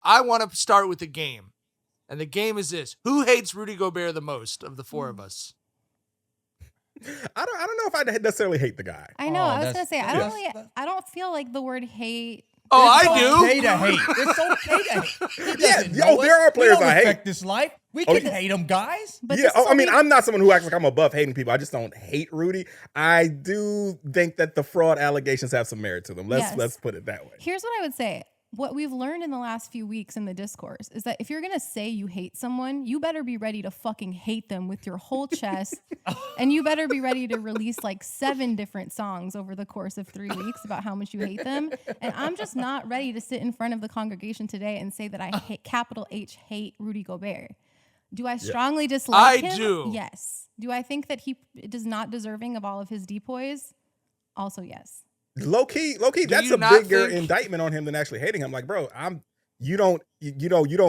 I want to start with a game. And the game is this. Who hates Rudy Gobert the most of the four of us? I don't know if I necessarily hate the guy. I know. I was gonna say I don't feel like the word hate. Oh, I do. Okay to hate. It's okay to hate. Yeah, there are players I hate. Affect this life. We can hate them, guys. But yeah, I mean, I'm not someone who acts like I'm above hating people. I just don't hate Rudy. I do think that the fraud allegations have some merit to them. Let's put it that way. Here's what I would say. What we've learned in the last few weeks in the discourse is that if you're going to say you hate someone, you better be ready to fucking hate them with your whole chest. And you better be ready to release like 7 different songs over the course of 3 weeks about how much you hate them. And I'm just not ready to sit in front of the congregation today and say that I hate, capital H, hate Rudy Gobert. Do I strongly dislike him? I do. Yes. Do I think that he is not deserving of all of his depoys? Also, yes. Low key, that's a bigger indictment on him than actually hating him. Like, bro, you don't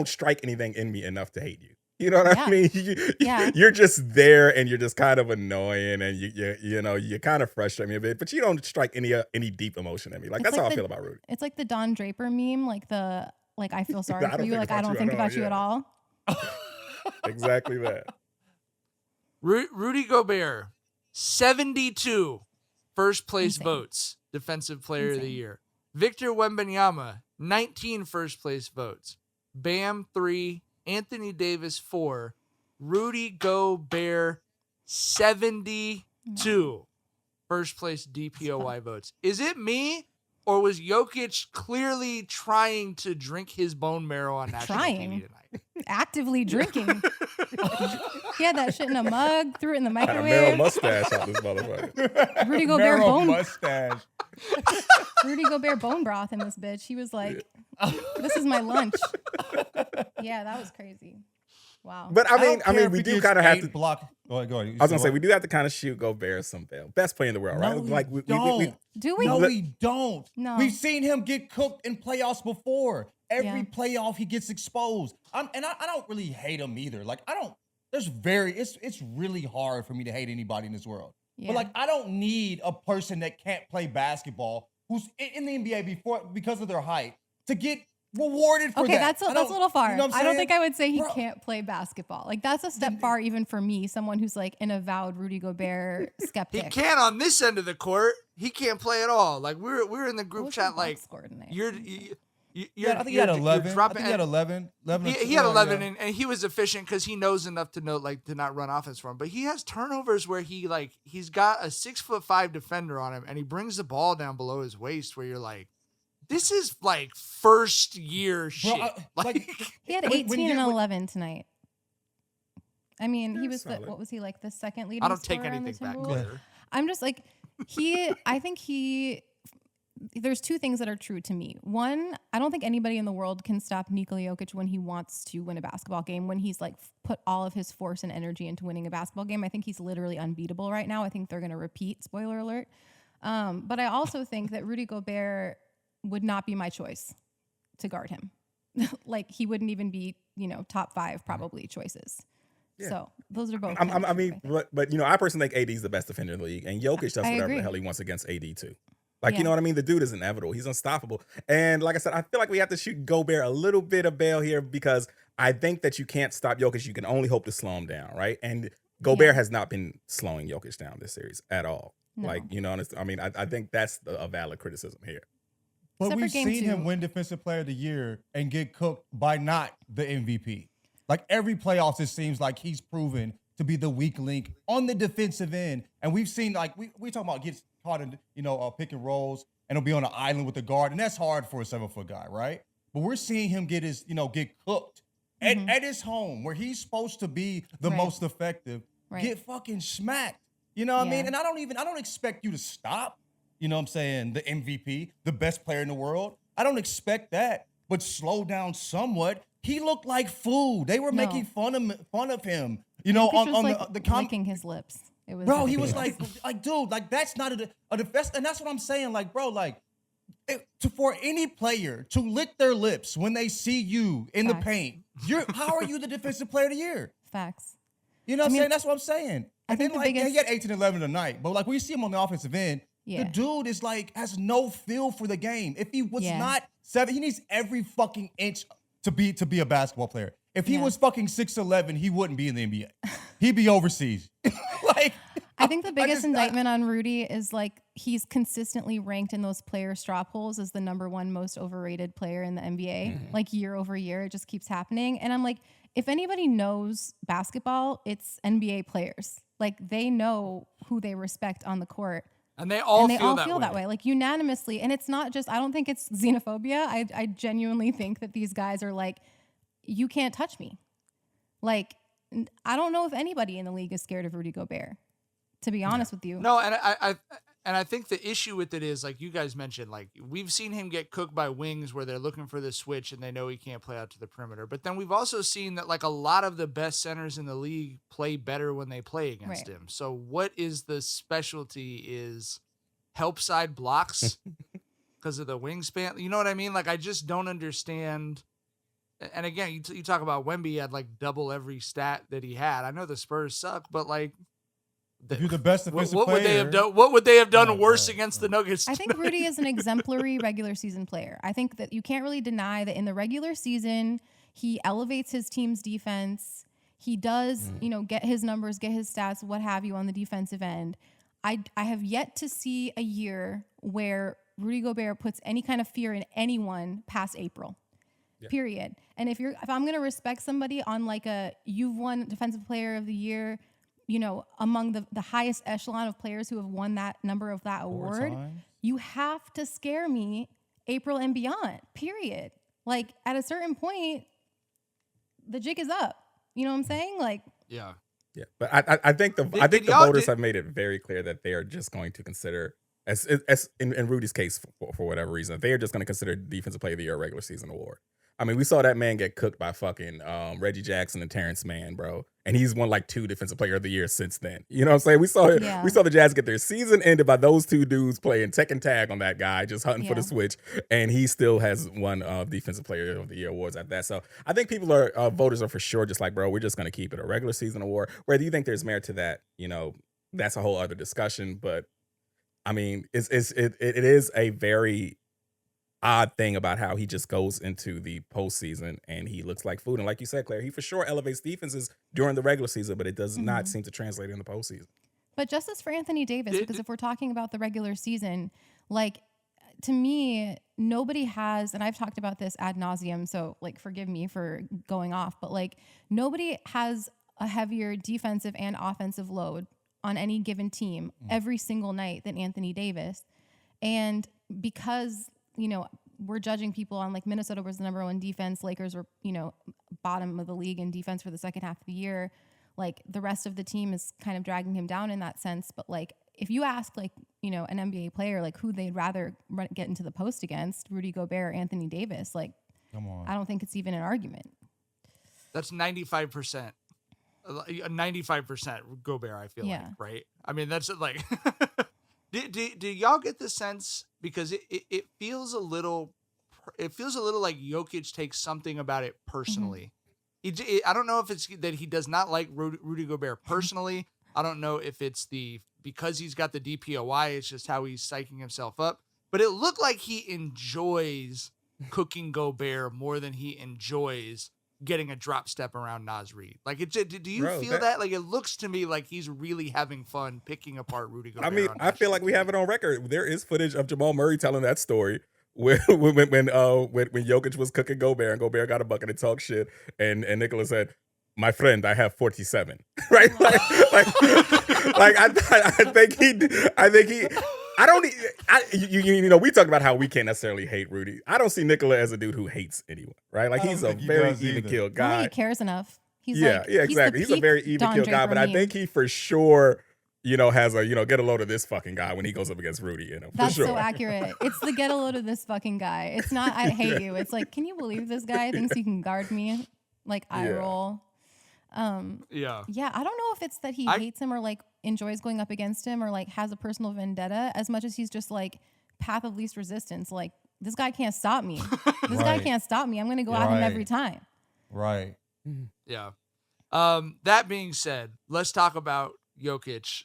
strike anything in me enough to hate you. You know what I mean? You're just there, and you're just kind of annoying, and you kind of frustrate me a bit. But you don't strike any deep emotion in me. Like, that's how I feel about Rudy. It's like the Don Draper meme, like I feel sorry for you, like I don't think about you at all. Exactly that. Rudy Gobert, 72 first place votes. Defensive Player of the Year. Victor Wembanyama, 19 first place votes. Bam, 3. Anthony Davis, 4. Rudy Gobert, 72 first place DPOY votes. Is it me, or was Jokic clearly trying to drink his bone marrow on national TV tonight? Actively drinking. He had that shit in a mug, threw it in the microwave. Marrow mustache out this motherfucker. Rudy Gobert bone mustache. Rudy Gobert bone broth in this bitch. He was like, "This is my lunch." Yeah, that was crazy. Wow. But I mean, we do kind of have to block. Go ahead. I was gonna say we do have to kind of shoot Gobert some bail. Best player in the world, right? No, we don't. Do we? No, we don't. No. We've seen him get cooked in playoffs before. Every playoff he gets exposed. I don't really hate him either. Like it's really hard for me to hate anybody in this world. Yeah. But like I don't need a person that can't play basketball who's in the NBA because of their height to get rewarded for that. Okay, that's a little far. You know what I'm I don't saying? think I would say he can't play basketball. Like that's a step far even for me, someone who's like an avowed Rudy Gobert skeptic. He can't on this end of the court. He can't play at all. Like we're in the group chat like I think he had 11. I think he had 11. He had 11, and he was efficient because he knows enough to know to not run offense for him. But he has turnovers where he's got a 6'5" defender on him, and he brings the ball down below his waist. Where you're like, this is like first year shit. He had 18 and 11 tonight. I mean, he was what was he like the second leading? I don't scorer take anything back. I'm just like I think there's 2 things that are true to me. One, I don't think anybody in the world can stop Nikola Jokic when he wants to win a basketball game, when he's like put all of his force and energy into winning a basketball game. I think he's literally unbeatable right now. I think they're going to repeat, spoiler alert. But I also think that Rudy Gobert would not be my choice to guard him. Like he wouldn't even be, top 5 probably choices. Yeah. So those are both. But I personally think AD is the best defender in the league, and Jokic does whatever the hell he wants against AD too. Like, you know what I mean? The dude is inevitable. He's unstoppable. And like I said, I feel like we have to shoot Gobert a little bit of bail here because I think that you can't stop Jokic. You can only hope to slow him down, right? And Gobert has not been slowing Jokic down this series at all. No. Like, I think that's a valid criticism here. But we've seen him win Defensive Player of the Year and get cooked by not the MVP. Like every playoffs, it seems like he's proven to be the weak link on the defensive end. And we've seen, like, we talking about gets caught in, pick and rolls, and he'll be on an island with the guard. And that's hard for a 7-foot guy, right? But we're seeing him get cooked at his home where he's supposed to be the most effective, get fucking smacked. You know what I mean? And I don't expect you to stop, the MVP, the best player in the world. I don't expect that, but slow down somewhat. He looked like food. They were making fun of him. On the licking his lips. It was bro, he was like, dude, like that's not a defense, and that's what I'm saying. Like, bro, like, for any player to lick their lips when they see you in the paint, how are you the defensive player of the year? Facts. You know what I'm saying? That's what I'm saying. And then he had 18-11 tonight, but like when you see him on the offensive end, the dude is like has no feel for the game. If he was not 7, he needs every fucking inch to be a basketball player. If he was fucking 6'11", he wouldn't be in the NBA. He'd be overseas. Like, I think the biggest indictment on Rudy is like he's consistently ranked in those player straw polls as the #1 most overrated player in the NBA. Like year over year, it just keeps happening. And I'm like, if anybody knows basketball, it's NBA players. Like they know who they respect on the court. And they all feel that way, like unanimously. And it's not just, I don't think it's xenophobia. I genuinely think that these guys are like, you can't touch me. Like, I don't know if anybody in the league is scared of Rudy Gobert, to be honest with you. No, and I think the issue with it is, like you guys mentioned, like we've seen him get cooked by wings where they're looking for the switch and they know he can't play out to the perimeter. But then we've also seen that like a lot of the best centers in the league play better when they play against him. So what is the specialty is help side blocks because of the wingspan? You know what I mean? Like I just don't understand. And again, you talk about Wemby had like double every stat that he had. I know the Spurs suck, but like, if you're the best defensive what player, would they have done? What would they have done worse against the Nuggets? I think Rudy is an exemplary regular season player. I think that you can't really deny that in the regular season, he elevates his team's defense. He does, get his numbers, get his stats, what have you on the defensive end. I have yet to see a year where Rudy Gobert puts any kind of fear in anyone past April. Period. And if I'm going to respect somebody on like you've won defensive player of the year, among the highest echelon of players who have won that number of that award, you have to scare me April and beyond, period. Like at a certain point, the jig is up. You know what I'm saying? Like, yeah. But I think the voters have made it very clear that they are just going to consider, as in Rudy's case, for whatever reason, they are just going to consider Defensive Player of the Year a regular season award. I mean, we saw that man get cooked by fucking Reggie Jackson and Terrence Mann, bro. And he's won like 2 Defensive Player of the Year since then. You know what I'm saying? We saw the Jazz get their season ended by those 2 dudes playing tech and tag on that guy, just hunting for the switch. And he still has won Defensive Player of the Year awards at that. So I think voters are for sure just like, bro, we're just going to keep it a regular season award. Whether you think there's merit to that, that's a whole other discussion. But I mean, it is a very odd thing about how he just goes into the postseason and he looks like food. And like you said, Claire, he for sure elevates defenses during the regular season, but it does not seem to translate in the postseason. But justice for Anthony Davis, because if we're talking about the regular season, like to me, nobody has, and I've talked about this ad nauseum, so like forgive me for going off, but like nobody has a heavier defensive and offensive load on any given team every single night than Anthony Davis. And because we're judging people on like Minnesota was the #1 defense. Lakers were, bottom of the league in defense for the second half of the year. Like the rest of the team is kind of dragging him down in that sense. But like, if you ask like, an NBA player, like who they'd rather get into the post against, Rudy Gobert or Anthony Davis, like, come on. I don't think it's even an argument. That's 95%. 95% Gobert, I feel like, right? I mean, that's like... Do y'all get the sense, because it feels a little like Jokic takes something about it personally. I don't know if it's that he does not like Rudy Gobert personally. I don't know if it's because he's got the DPOY, it's just how he's psyching himself up. But it looked like he enjoys cooking Gobert more than he enjoys getting a drop step around Naz Reid. Like, do you feel that? Like, it looks to me like he's really having fun picking apart Rudy Gobert. I mean, I feel like we have it on record. There is footage of Jamal Murray telling that story when Jokic was cooking Gobert and Gobert got a bucket and talked shit, and Nikola said, "My friend, I have 47." Right? I think he. We talked about how we can't necessarily hate Rudy. I don't see Nikola as a dude who hates anyone, right? Like he's a very even keel guy. I don't think he cares enough. Exactly. He's a very even keel guy, but I think he for sure, has a get a load of this fucking guy when he goes up against Rudy. That's so accurate. It's the get a load of this fucking guy. It's not I hate you. It's like, can you believe this guy thinks he can guard me? Like eye roll. I don't know if it's that he hates him or like enjoys going up against him or like has a personal vendetta as much as he's just like path of least resistance. Like, this guy can't stop me. This guy can't stop me. I'm going to go at him every time. Right. Yeah. That being said, let's talk about Jokic,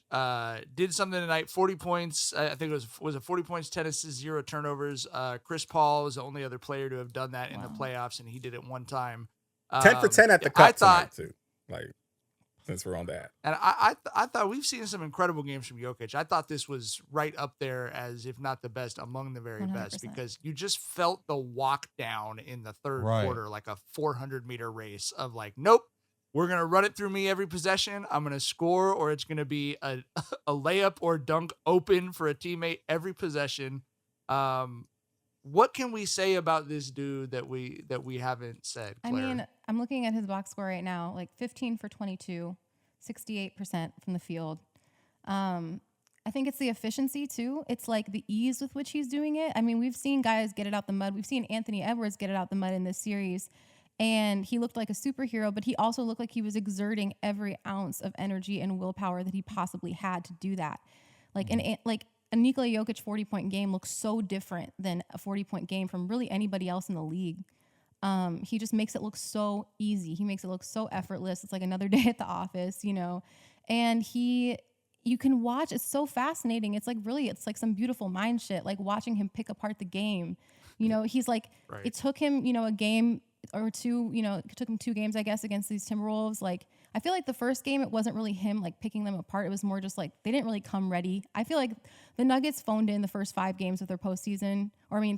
did something tonight. 40 points. I think it was 40 points, 10 assists, 0 turnovers. Chris Paul was the only other player to have done that in the playoffs, and he did it one time. 10 for 10 at the cup tonight too. Like, since we're on that. And I thought we've seen some incredible games from Jokic. I thought this was right up there as, if not the best, among the very 100%. Best, because you just felt the walk down in the third quarter, like a 400-meter race of like, nope, we're going to run it through me every possession. I'm going to score, or it's going to be a layup or dunk open for a teammate every possession. What can we say about this dude that we haven't said, Claire? I mean, I'm looking at his box score right now, like 15 for 22, 68% from the field. I think it's the efficiency too. It's like the ease with which he's doing it. I mean, we've seen guys get it out the mud. We've seen Anthony Edwards get it out the mud in this series, and he looked like a superhero, but he also looked like he was exerting every ounce of energy and willpower that he possibly had to do that. Like, a Nikola Jokic 40-point game looks so different than a 40-point game from really anybody else in the league. He just makes it look so easy. He makes it look so effortless. It's like another day at the office, you know. And you can watch. It's so fascinating. It's like some beautiful mind shit, like watching him pick apart the game. You know, he's like, It took him, you know, a game or two, you know, it took him 2 games, I guess, against these Timberwolves. Like, I feel like the first game, it wasn't really him like picking them apart. It was more just like they didn't really come ready. I feel like the Nuggets phoned in the first 5 games of their postseason,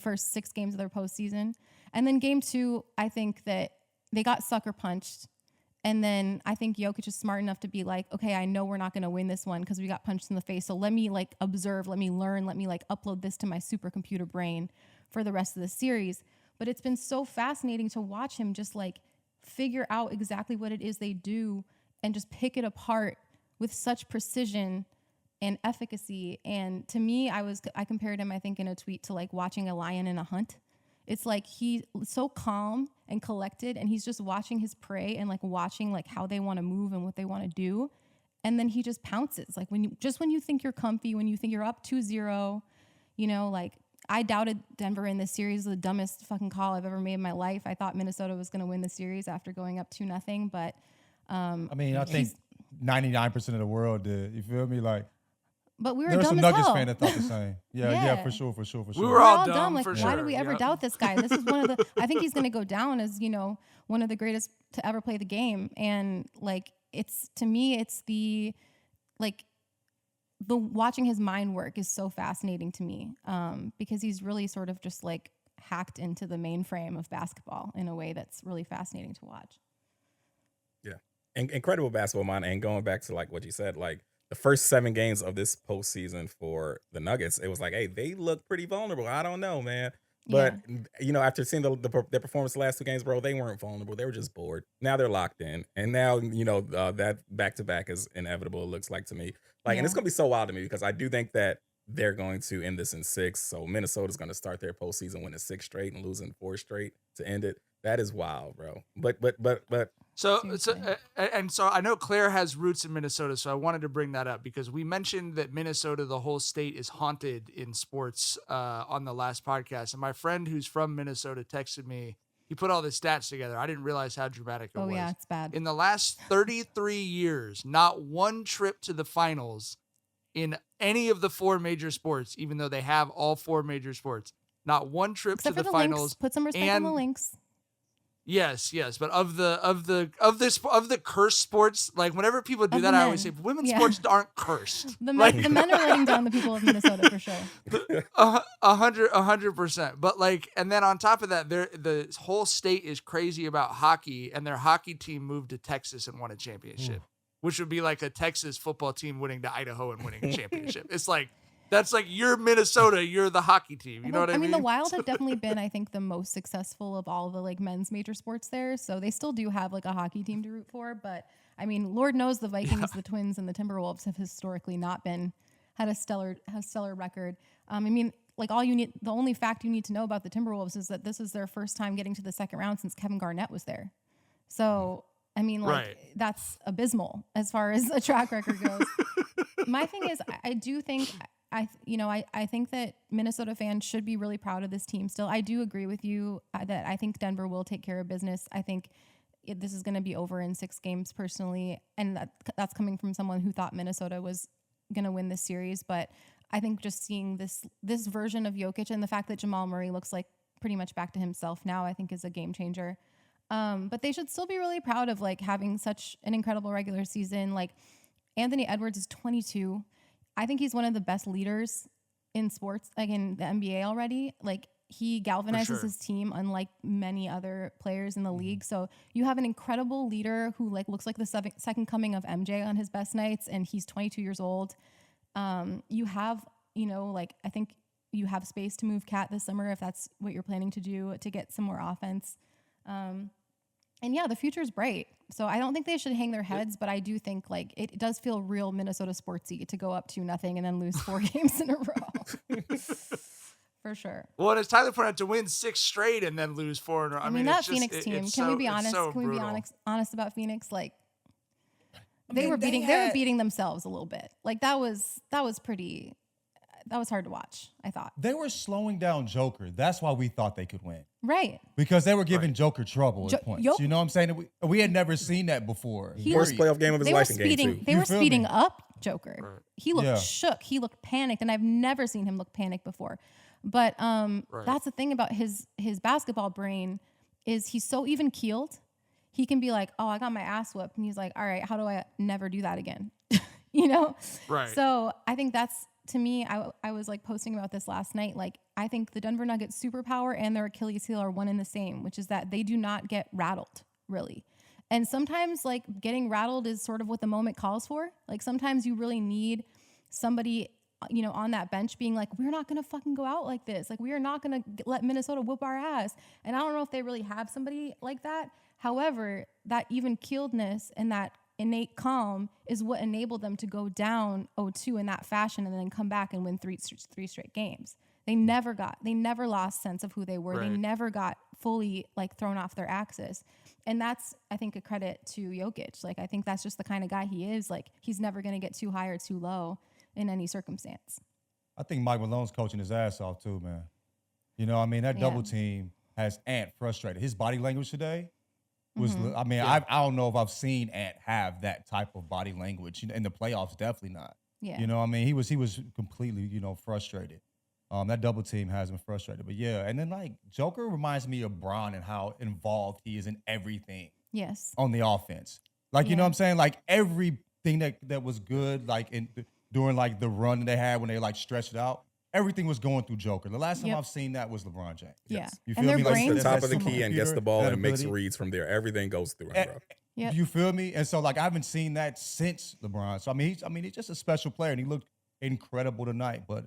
first 6 games of their postseason. And then game 2, I think that they got sucker punched. And then I think Jokic is smart enough to be like, okay, I know we're not going to win this one because we got punched in the face. So let me like observe, let me learn, let me like upload this to my supercomputer brain for the rest of the series. But it's been so fascinating to watch him just like figure out exactly what it is they do and just pick it apart with such precision and efficacy. And to me, I compared him, I think, in a tweet to like watching a lion in a hunt. It's like he's so calm and collected, and he's just watching his prey and like watching like how they want to move and what they want to do. And then he just pounces. Like when you think you're comfy, when you think you're up 2-0, you know, like I doubted Denver in this series. The dumbest fucking call I've ever made in my life. I thought Minnesota was going to win the series after going up 2-0, but I mean, I think 99% of the world did. You feel me? Like, but we were there were dumb some as Nuggets hell. fans that thought the same. Yeah, for sure. We were all dumb. Like, for why sure. did we ever doubt this guy? This is one of the. I think he's going to go down as, you know, one of the greatest to ever play the game. And like, it's, to me, it's the watching his mind work is so fascinating to me, because he's really sort of just like hacked into the mainframe of basketball in a way that's really fascinating to watch. Yeah, incredible basketball mind. And going back to like what you said, like the first 7 games of this postseason for the Nuggets, it was like, hey, they look pretty vulnerable. I don't know, man. But, you know, after seeing their performance the last 2 games, bro, they weren't vulnerable. They were just bored. Now they're locked in. And now, you know, that back-to-back is inevitable, it looks like to me. Like, and it's going to be so wild to me because I do think that they're going to end this in 6. So Minnesota's going to start their postseason winning 6 straight and losing 4 straight to end it. That is wild, bro. But. So I know Claire has roots in Minnesota, so I wanted to bring that up because we mentioned that Minnesota, the whole state, is haunted in sports on the last podcast. And my friend who's from Minnesota texted me. He put all the stats together. I didn't realize how dramatic it was. Oh, yeah, it's bad. In the last 33 years, not one trip to the finals in any of the 4 major sports, even though they have all 4 major sports, not one trip Except to for the the finals. Lynx. Put some respect on the Lynx. Yes, but of the cursed sports, like whenever people do that, I always say women's sports aren't cursed. The men are letting down the people of Minnesota for sure. 100%. But like, and then on top of that, the whole state is crazy about hockey, and their hockey team moved to Texas and won a championship, which would be like a Texas football team winning to Idaho and winning a championship. It's like. That's like, you're Minnesota, you're the hockey team. You know what I mean? I mean, the Wild have definitely been, I think, the most successful of all the like men's major sports there. So they still do have like a hockey team to root for. But I mean, Lord knows the Vikings, the Twins, and the Timberwolves have historically not had a stellar record. I mean, like the only fact you need to know about the Timberwolves is that this is their first time getting to the second round since Kevin Garnett was there. So I mean, like that's abysmal as far as a track record goes. My thing is, I do think. I think that Minnesota fans should be really proud of this team still. I do agree with you that I think Denver will take care of business. I think this is going to be over in 6 games personally. And that's coming from someone who thought Minnesota was going to win this series. But I think just seeing this version of Jokic and the fact that Jamal Murray looks like pretty much back to himself now, I think is a game changer. But they should still be really proud of like having such an incredible regular season. Like Anthony Edwards is 22. I think he's one of the best leaders in sports, like in the NBA already. Like he galvanizes his team unlike many other players in the league. So you have an incredible leader who like looks like the second coming of MJ on his best nights, and he's 22 years old. You have, like I think you have space to move Cat this summer if that's what you're planning to do to get some more offense. And yeah, the future is bright. So I don't think they should hang their heads, but I do think like it does feel real Minnesota sportsy to go up 2-0 and then lose 4 games in a row. For sure. Well, and it's Tyler pointed out to win 6 straight and then lose 4 in a row. I mean that Phoenix team. Can we be honest? Can we be honest about Phoenix? Like they were beating themselves a little bit. Like that was hard to watch, I thought. They were slowing down Joker. That's why we thought they could win. Right. Because they were giving Joker trouble at points. You know what I'm saying? We had never seen that before. Worst playoff game of his life in game 2. They were speeding up Joker. Right. He looked shook. He looked panicked, and I've never seen him look panicked before. But that's the thing about his basketball brain is he's so even-keeled. He can be like, oh, I got my ass whooped. And he's like, all right, how do I never do that again? Right. So I think that's, to me, I was like posting about this last night. Like, I think the Denver Nuggets superpower and their Achilles heel are one and the same, which is that they do not get rattled, really. And sometimes, like, getting rattled is sort of what the moment calls for. Like, sometimes you really need somebody, on that bench being like, we're not going to fucking go out like this. Like, we are not going to let Minnesota whoop our ass. And I don't know if they really have somebody like that. However, that even-keeledness and that innate calm is what enabled them to go down 0-2 in that fashion and then come back and win three straight games. They never lost sense of who they were. Right. They never got fully like thrown off their axis. And that's, I think, a credit to Jokic. Like, I think that's just the kind of guy he is. Like, he's never going to get too high or too low in any circumstance. I think Mike Malone's coaching his ass off too, man. That double team has Ant frustrated. His body language today was, I don't know if I've seen Ant have that type of body language in the playoffs. Definitely not. Yeah. He was completely, frustrated. That double team has him frustrated. But yeah, and then like Joker reminds me of Bron and how involved he is in everything. Yes. On the offense. Like, you know what I'm saying? Like everything that was good, like during like the run that they had when they like stretched it out. Everything was going through Joker. The last time I've seen that was LeBron James. Yeah. You feel me? Like the top of the key and gets the ball and makes reads from there. Everything goes through him, bro. Yep. You feel me? And so like I haven't seen that since LeBron. So he's just a special player and he looked incredible tonight. But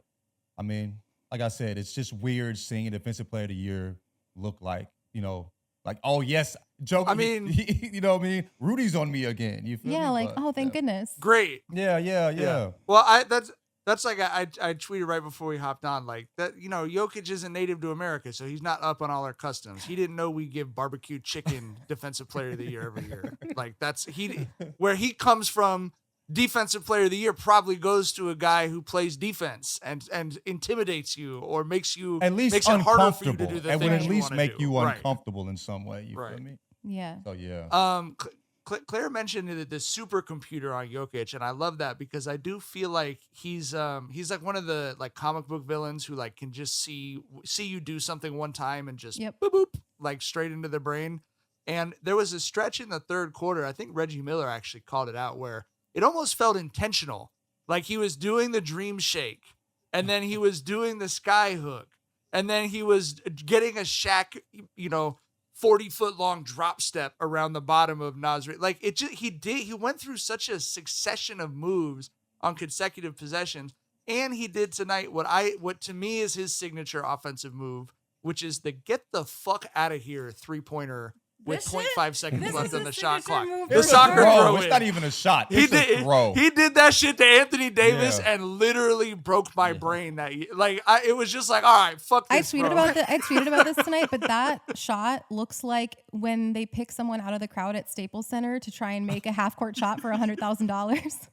I mean, like I said, it's just weird seeing a defensive player of the year look like, like, oh yes, Joker. I mean, you know what I mean? Rudy's on me again. You feel me? Yeah, like, oh thank goodness. Great. Yeah. Well, that's like I tweeted right before we hopped on, like that, Jokic isn't native to America, so he's not up on all our customs. He didn't know we give barbecue chicken defensive player of the year every year. Like where he comes from, defensive player of the year probably goes to a guy who plays defense and intimidates you or makes it harder for you to do the things you want to do. And would at least make you uncomfortable in some way. You feel me? Yeah. So yeah. Claire mentioned the supercomputer on Jokic, and I love that because I do feel like he's like one of the like comic book villains who like can just see you do something one time and just boop boop like straight into the brain. And there was a stretch in the third quarter, I think Reggie Miller actually called it out, where it almost felt intentional. Like he was doing the dream shake, and then he was doing the sky hook, and then he was getting a Shaq, 40-foot long drop step around the bottom of Nasri. Like he went through such a succession of moves on consecutive possessions. And he did tonight what to me is his signature offensive move, which is the get the fuck out of here 3-pointer with 0.5 seconds left on the shot clock. The soccer throw. It's not even a shot. It's a throw. He did that shit to Anthony Davis and literally broke my brain that year. Like it was just like, all right, fuck this. I tweeted about this tonight, but that shot looks like when they pick someone out of the crowd at Staples Center to try and make a half court shot for $100,000.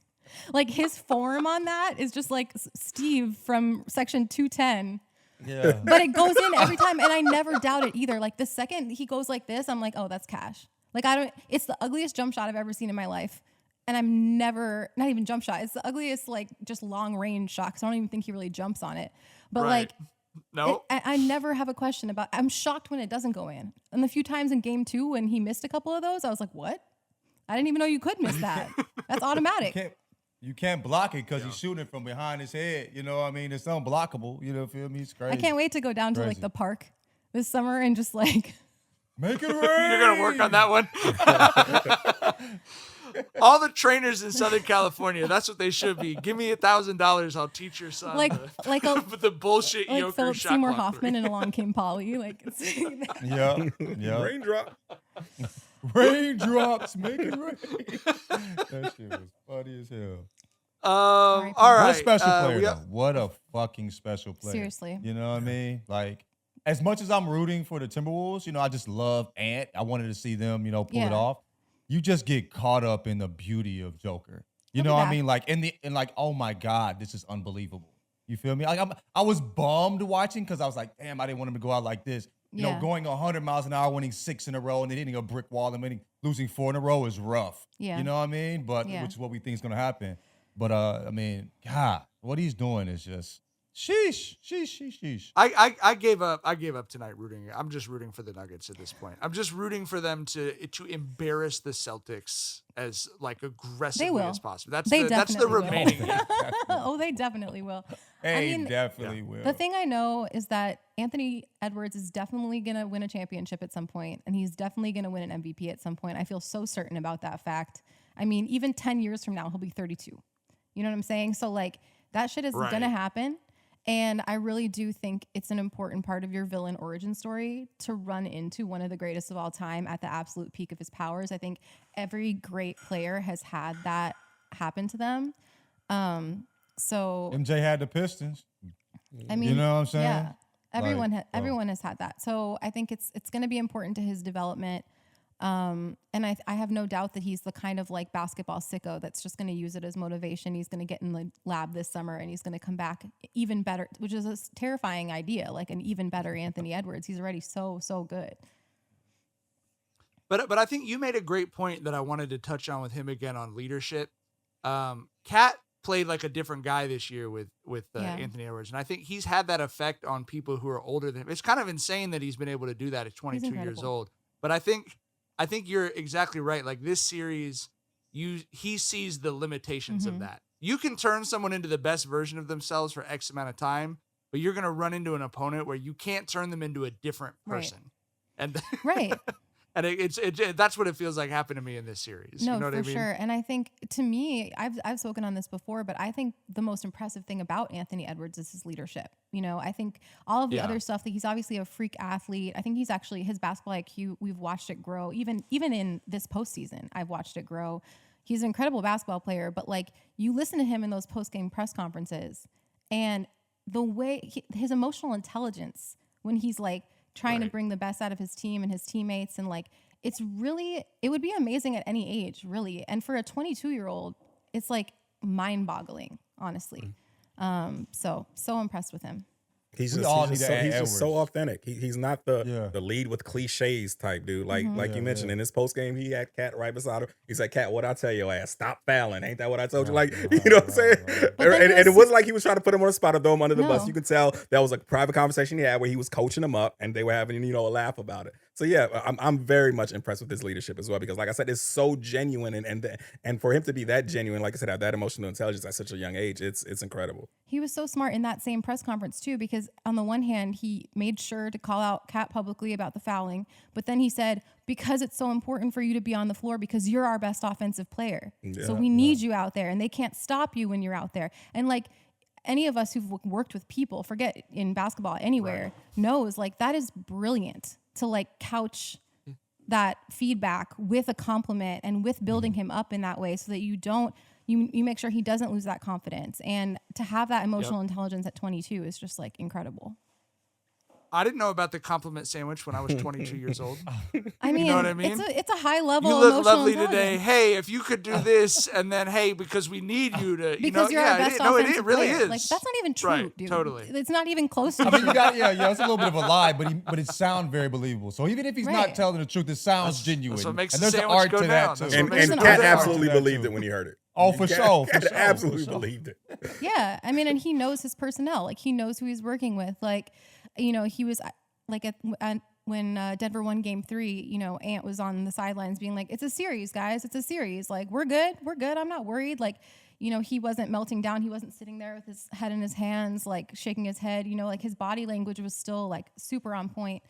Like his form on that is just like Steve from section 210. Yeah. But it goes in every time, and I never doubt it either. Like the second he goes like this, I'm like, oh, that's cash. Like it's the ugliest jump shot I've ever seen in my life. And I'm never, not even jump shot. It's the ugliest, like, just long range shot because I don't even think he really jumps on it. But like, no, I never have a question about. I'm shocked when it doesn't go in. And the few times in game 2 when he missed a couple of those, I was like, what? I didn't even know you could miss that. That's automatic. You can't block it because he's shooting it from behind his head. You know what I mean? It's unblockable. You know, feel me? It's crazy. I can't wait to go down to like the park this summer and just like make it rain. You're gonna work on that one. All the trainers in Southern California, that's what they should be. Give me $1,000, I'll teach your son the bullshit like Joker Philip shot Seymour clock Hoffman in Along Came Polly. Like, yeah. Raindrop. Raindrops make it rain. That shit was funny as hell. All right. What a special player, though. What a fucking special player. Seriously. You know what I mean? Like, as much as I'm rooting for the Timberwolves, you know, I just love Ant. I wanted to see them, you know, pull it off. You just get caught up in the beauty of Joker. You know what I mean? Like, oh my God, this is unbelievable. You feel me? Like, I was bummed watching because I was like, damn, I didn't want him to go out like this. You know, going 100 miles an hour, winning 6 in a row, and then hitting a brick wall and losing 4 in a row is rough. Yeah. You know what I mean? But which is what we think is going to happen. But I mean, God, what he's doing is just sheesh. I gave up tonight rooting. I'm just rooting for the Nuggets at this point. I'm just rooting for them to embarrass the Celtics as like aggressively as possible. That's the remaining. They definitely will. Definitely will. The thing I know is that Anthony Edwards is definitely going to win a championship at some point, and he's definitely going to win an MVP at some point. I feel so certain about that fact. I mean, even 10 years from now, he'll be 32. You know what I'm saying? So like that shit is going to happen. And I really do think it's an important part of your villain origin story to run into one of the greatest of all time at the absolute peak of his powers. I think every great player has had that happen to them. So MJ had the Pistons. I mean, you know what I'm saying? Yeah, everyone has had that. So I think it's going to be important to his development. And I have no doubt that he's the kind of like basketball sicko that's just going to use it as motivation. He's going to get in the lab this summer and he's going to come back even better, which is a terrifying idea, like an even better Anthony Edwards. He's already so good. But I think you made a great point that I wanted to touch on with him again on leadership. Cat played like a different guy this year with Anthony Edwards. And I think he's had that effect on people who are older than him. It's kind of insane that he's been able to do that at 22 years old. But I think you're exactly right. Like this series, he sees the limitations of that. You can turn someone into the best version of themselves for X amount of time, but you're going to run into an opponent where you can't turn them into a different person. And and that's what it feels like happened to me in this series. No, you know what I mean? for sure. And I think to me, I've spoken on this before, but I think the most impressive thing about Anthony Edwards is his leadership. You know, I think all of the other stuff that he's obviously a freak athlete. I think he's actually his basketball IQ. We've watched it grow. Even in this postseason, I've watched it grow. He's an incredible basketball player, but like you listen to him in those post-game press conferences and the way his emotional intelligence when he's like trying to bring the best out of his team and his teammates. And like, it would be amazing at any age, really. And for a 22-year-old, it's like mind boggling, honestly. So impressed with him. He's just so authentic. He's not the lead with cliches type dude. Like you mentioned in his post game, he had Cat right beside him. He said, "Cat, what I tell your ass? Stop fouling. Ain't that what I told you?" Like, you know what I'm saying? And it wasn't like he was trying to put him on the spot or throw him under the bus. You could tell that was a private conversation he had where he was coaching him up, and they were having a laugh about it. So yeah, I'm very much impressed with his leadership as well because, like I said, it's so genuine, and for him to be that genuine, like I said, have that emotional intelligence at such a young age, it's incredible. He was so smart in that same press conference too, because on the one hand, he made sure to call out Cat publicly about the fouling, but then he said, because it's so important for you to be on the floor because you're our best offensive player. So we need you out there and they can't stop you when you're out there. And like any of us who've worked with people, forget in basketball, anywhere, knows like that is brilliant to like couch that feedback with a compliment and with building him up in that way so that you make sure he doesn't lose that confidence. And to have that emotional intelligence at 22 is just like incredible. I didn't know about the compliment sandwich when I was 22 years old. I mean, you know what I mean? It's a high level. You look emotional lovely today. intelligence. Hey, if you could do this, and then hey, because we need you to, Because you're our best it really player. is. Like that's not even true, Right, dude. totally. It's not even close to I mean, true. you got it's a little bit of a lie, but it sounds very believable. So even if he's not Right. telling the truth, it sounds genuine. that's what makes and the there's an sandwich art go to down. that That's too. what And makes Cat it good. absolutely Art to that, believed too. it when he heard it. Oh, for sure, for Cat sure, absolutely for sure. believed it. Yeah, I mean, and he knows his personnel. Like he knows who he's working with. Like, you know, he was like when Denver won Game 3. You know, Ant was on the sidelines being like, "It's a series, guys. It's a series. Like we're good. We're good. I'm not worried." Like, you know, he wasn't melting down. He wasn't sitting there with his head in his hands, like shaking his head. You know, like his body language was still like super on point.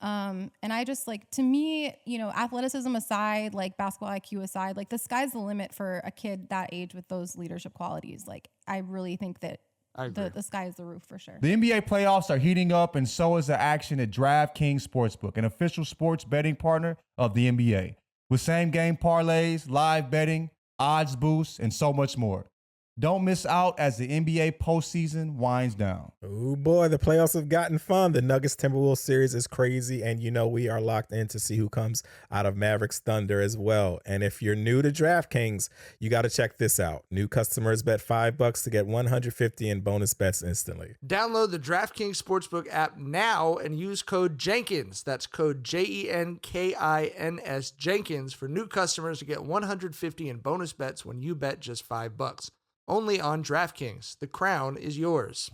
And I just like, to me, you know, athleticism aside, like basketball IQ aside, like the sky's the limit for a kid that age with those leadership qualities. Like I really think that the sky is the roof for sure. The NBA playoffs are heating up, and so is the action at DraftKings Sportsbook, an official sports betting partner of the NBA. With same-game parlays, live betting, odds boosts, and so much more. Don't miss out as the NBA postseason winds down. Oh boy, the playoffs have gotten fun. The Nuggets-Timberwolves series is crazy, and you know we are locked in to see who comes out of Mavericks Thunder as well. And if you're new to DraftKings, you got to check this out. New customers bet $5 to get $150 in bonus bets instantly. Download the DraftKings Sportsbook app now and use code Jenkins. That's code JENKINS Jenkins for new customers to get $150 in bonus bets when you bet just $5. Only on DraftKings. The crown is yours.